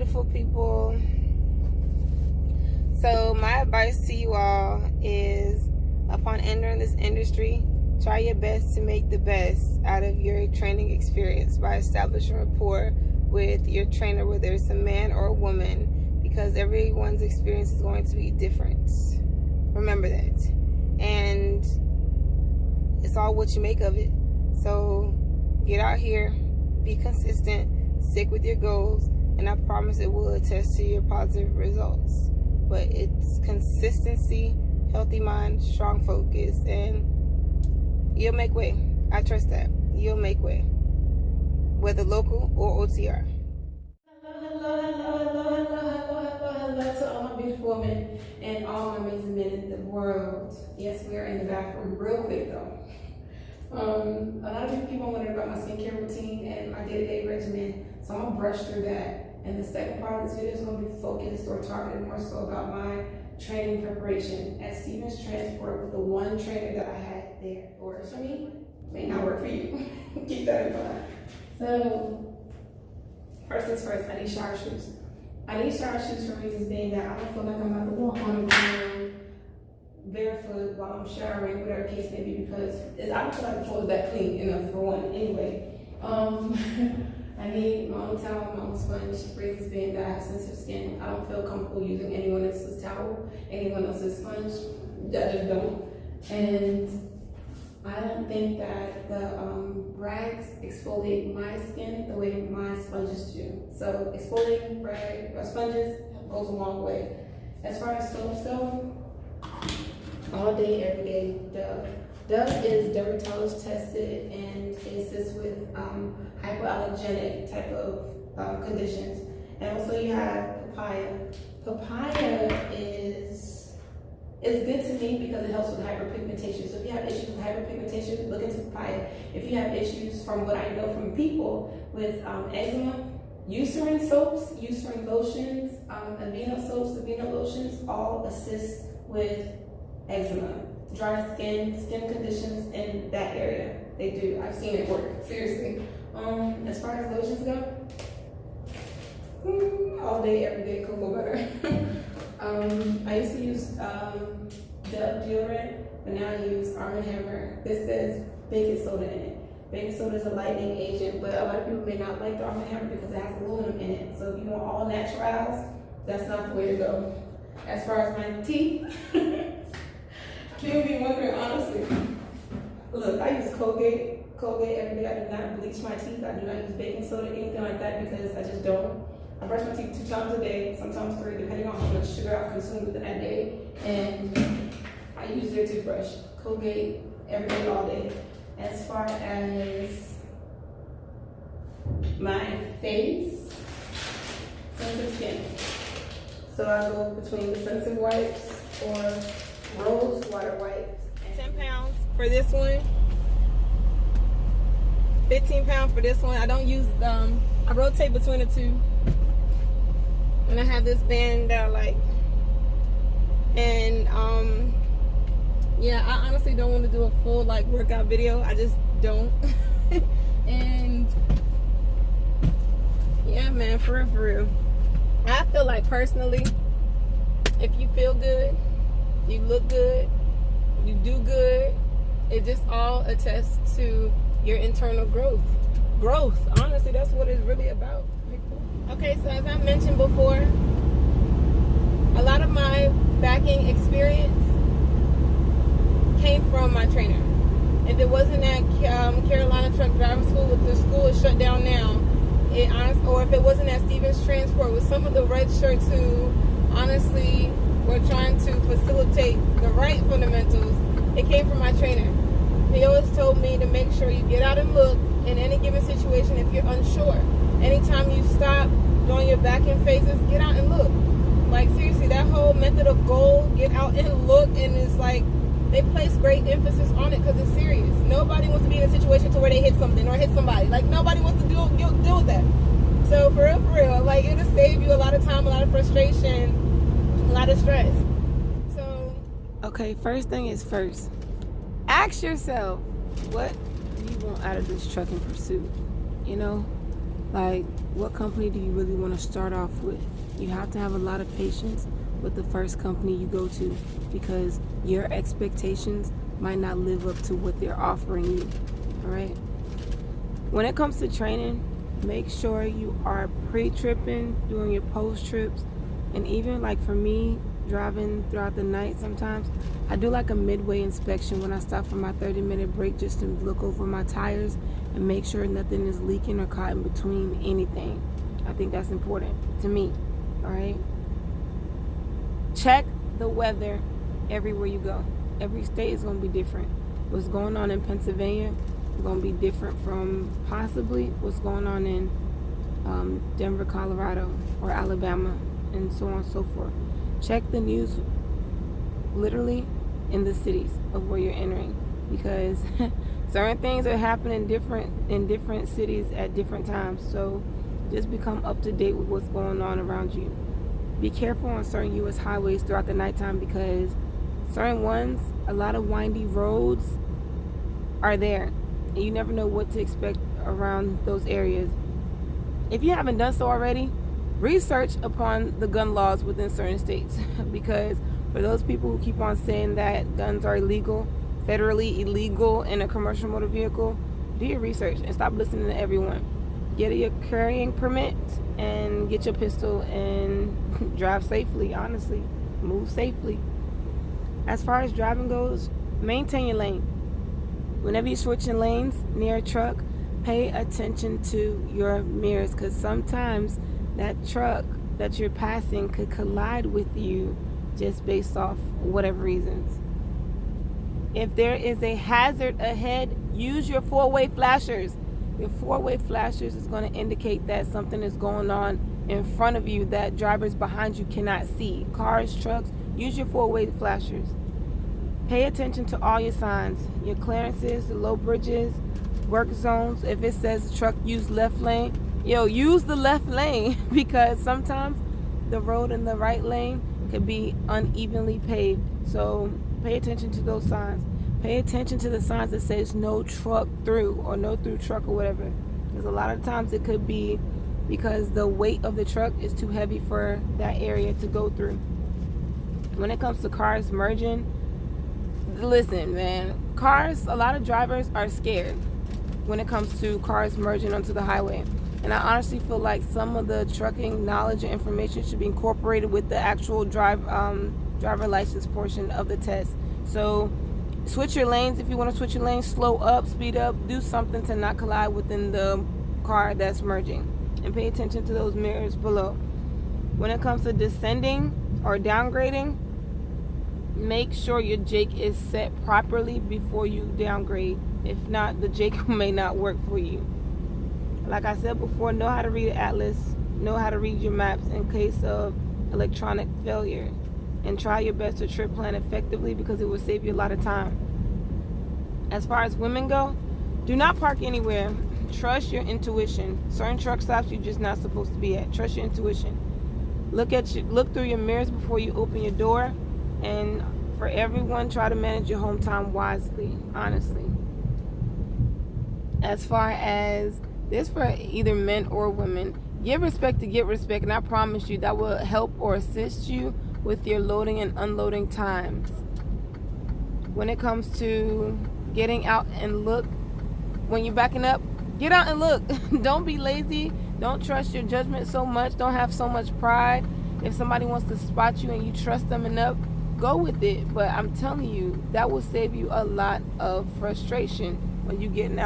beautiful people. So my advice to you all is, upon entering this industry, try your best to make the best out of your training experience by establishing rapport with your trainer, whether it's a man or a woman, because everyone's experience is going to be different. Remember that. And it's all what you make of it. So get out here, be consistent, stick with your goals, and I promise it will attest to your positive results. But it's consistency, healthy mind, strong focus, and you'll make way. I trust that. You'll make way, whether local or OTR. Hello to all my beautiful women and all my amazing men in the world. Yes, we are in the bathroom real quick though. A lot of people wondering about my skincare routine and my day-to-day regimen, so I'm gonna brush through that. And the second part of this video is gonna be focused or targeted more so about my training preparation at Stevens Transport with the one trainer that I had there. Or for me, may not work for you. Keep that in mind. So, first things first, I need shower shoes. I need shower shoes for reasons being that I don't feel like I'm about to walk on the ground barefoot while I'm showering, whatever the case may be, because I don't feel like the floor is that clean enough for one anyway. I need my own towel, my own sponge, reasons being that I have sensitive skin. I don't feel comfortable using anyone else's towel, anyone else's sponge. I just don't. And I don't think that the rags exfoliate my skin the way my sponges do. So exfoliating sponges goes a long way. As far as soaps go, all day, every day, Dove. Dove is dermatologist tested and it assists with hypoallergenic type of conditions. And also you have papaya. Papaya is good to me because it helps with hyperpigmentation. So if you have issues with hyperpigmentation, look into papaya. If you have issues, from what I know from people, with eczema, Eucerin soaps, Eucerin lotions, Aveeno soaps, Aveeno lotions, all assist with eczema, dry skin conditions in that area. They do. I've seen it work, seriously. As far as lotions go, all day, every day, cocoa butter. I used to use Dove deodorant, but now I use Arm & Hammer. This says baking soda in it. Baking soda is a lightening agent, but a lot of people may not like the Arm & Hammer because it has aluminum in it. So if you want all naturals, that's not the way to go. As far as my teeth, people be wondering, honestly. Look, I use Colgate every day. I do not bleach my teeth. I do not use baking soda, anything like that, because I just don't. I brush my teeth 2 times a day, sometimes 3, depending on how much sugar I've consumed within that day. And I use their toothbrush, Colgate, every day, all day. As far as my face, sensitive skin. So I go between the sensitive wipes or rose water wipes. 10 pounds for this one. 15 pounds for this one. I don't use them. I rotate between the two. And I have this band that I like. And yeah, I honestly don't want to do a full like workout video. I just don't. And yeah, man, for real. I feel like personally, if you feel good, you look good, you do good, it just all attests to your internal growth. Honestly, that's what it's really about. Okay, so as I mentioned before, a lot of my backing experience came from my trainer. If it wasn't at Carolina Truck Driving School, which the school is shut down now, or if it wasn't at Stevens Transport with some of the red shirts who honestly were trying to facilitate the right fundamentals, it came from my trainer. He always told me to make sure you get out and look in any given situation if you're unsure. Anytime you stop doing your back-end phases, get out and look. Like seriously, that whole method of goal, get out and look, and it's like they place great emphasis on it because it's serious. Nobody wants to be in a situation to where they hit something or hit somebody. Like nobody wants to deal with that. So for real, like it'll save you a lot of time, a lot of frustration, a lot of stress. So okay, first thing is first. Ask yourself, what do you want out of this trucking pursuit? You know, Like, what company do you really want to start off with? You have to have a lot of patience with the first company you go to, because your expectations might not live up to what they're offering you. All right. When it comes to training, make sure you are pre-tripping, doing your post-trips, and even like for me, driving throughout the night sometimes, I do like a midway inspection when I stop for my 30-minute break just to look over my tires and make sure nothing is leaking or caught in between anything. I think that's important to me. All right. Check the weather everywhere you go. Every state is going to be different. What's going on in Pennsylvania is going to be different from possibly what's going on in Denver, Colorado, or Alabama, and so on and so forth. Check the news literally in the cities of where you're entering, because certain things are happening in different cities at different times. So just become up to date with what's going on around you. Be careful on certain U.S. highways throughout the nighttime, because certain ones, a lot of windy roads are there, and you never know what to expect around those areas. If you haven't done so already, research upon the gun laws within certain states, because for those people who keep on saying that guns are illegal, federally illegal in a commercial motor vehicle, do your research and stop listening to everyone. Get your carrying permit and get your pistol and drive safely. Honestly, move safely. As far as driving goes, maintain your lane. Whenever you're switching lanes near a truck, pay attention to your mirrors, because sometimes that truck that you're passing could collide with you just based off whatever reasons. If there is a hazard ahead, use your four-way flashers. Your four-way flashers is going to indicate that something is going on in front of you that drivers behind you cannot see. Cars, trucks, use your four-way flashers. Pay attention to all your signs, your clearances, the low bridges, work zones. If it says truck use left lane, use the left lane, because sometimes the road in the right lane could be unevenly paved. So pay attention to those signs. Pay attention to the signs that says no truck through, or no through truck, or whatever. Because a lot of times it could be because the weight of the truck is too heavy for that area to go through. When it comes to cars merging, listen, man, a lot of drivers are scared when it comes to cars merging onto the highway. And I honestly feel like some of the trucking knowledge and information should be incorporated with the actual driver license portion of the test. So switch your lanes if you want to switch your lanes. Slow up, speed up, do something to not collide within the car that's merging. And pay attention to those mirrors below. When it comes to descending or downgrading, make sure your jake is set properly before you downgrade. If not, the jake may not work for you. Like I said before, know how to read an atlas, know how to read your maps in case of electronic failure, and try your best to trip plan effectively, because it will save you a lot of time. As far as women go, do not park anywhere. Trust your intuition. Certain truck stops you're just not supposed to be at. Trust your intuition. Look through your mirrors before you open your door, and for everyone, try to manage your home time wisely, honestly. As far as this, for either men or women, give respect to get respect, and I promise you that will help or assist you with your loading and unloading times. When it comes to getting out and look, when you're backing up, get out and look. Don't be lazy. Don't trust your judgment so much. Don't have so much pride. If somebody wants to spot you and you trust them enough, go with it. But I'm telling you, that will save you a lot of frustration when you get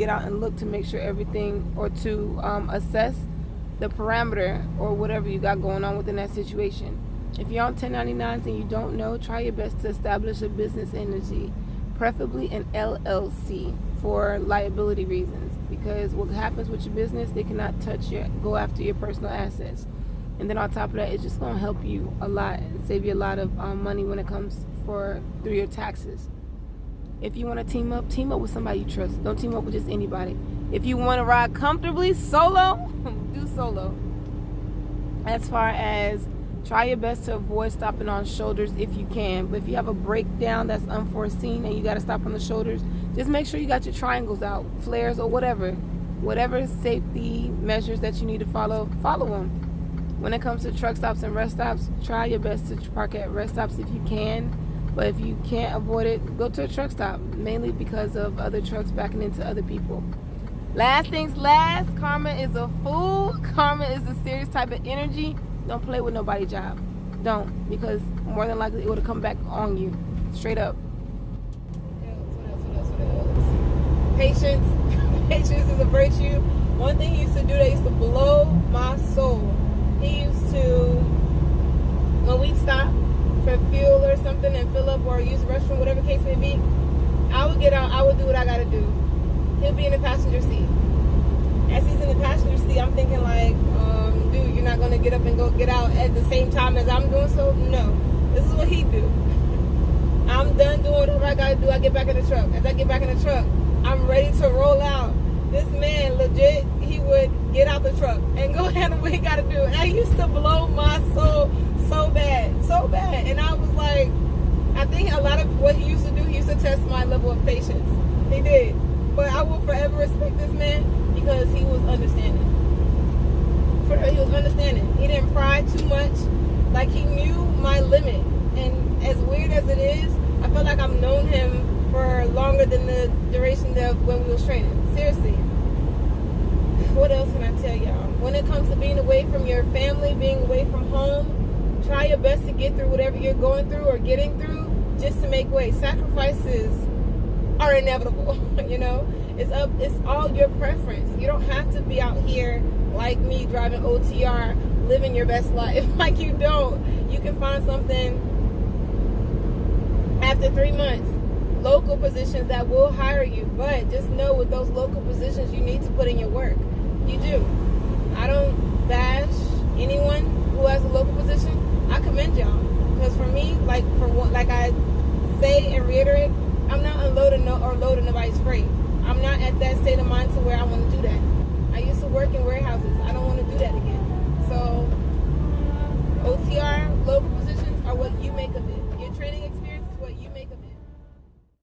out and look to make sure everything, or to assess the parameter or whatever you got going on within that situation. If you're on 1099s and you don't know, try your best to establish a business entity, preferably an LLC, for liability reasons. Because what happens with your business, they cannot go after your personal assets. And then on top of that, it's just going to help you a lot and save you a lot of money when it comes through your taxes. If you want to team up with somebody you trust. Don't team up with just anybody. If you want to ride comfortably solo, do solo. As far as, try your best to avoid stopping on shoulders if you can. But if you have a breakdown that's unforeseen and you got to stop on the shoulders, just make sure you got your triangles out, flares or whatever. whatever safety measures that you need to follow them. When it comes to truck stops and rest stops, try your best to park at rest stops if you can. But if you can't avoid it, go to a truck stop, mainly because of other trucks backing into other people. Last things last, karma is a fool. Karma is a serious type of energy. Don't play with nobody's job. Don't, because more than likely it would have come back on you, straight up. What else? Patience. Patience is a virtue. One thing he used to do that used to blow my soul. He used to, when we'd stop for fuel or something and fill up or use the restroom, whatever the case may be, I would get out, I would do what I gotta do. He'll be in the passenger seat. As he's in the passenger seat, I'm thinking like, dude, you're not gonna get up and go get out at the same time as I'm doing so? No. This is what he do. I'm done doing whatever I gotta do, I get back in the truck. As I get back in the truck, I'm ready to roll out. This man, legit, he would get out the truck and go handle what he gotta do. And I used to blow my soul so bad. And I was like, I think a lot of what he used to do, he used to test my level of patience. He did. But I will forever respect this man because he was understanding. He was understanding. He didn't pry too much. Like, he knew my limit. And as weird as it is, I feel like I've known him for longer than the duration of when we was training. Seriously. What else can I tell y'all? When it comes to being away from your family, being away from home, try your best to get through whatever you're going through or getting through just to make way. Sacrifices are inevitable, you know? It's all your preference. You don't have to be out here like me driving OTR, living your best life. Like, you don't. You can find something after 3 months. Local positions that will hire you, but just know with those local positions you need to put in your work. You do. I don't bash anyone who has a local position. I commend y'all, because for me, like I say and reiterate, I'm not unloading or loading nobody's freight. I'm not at that state of mind to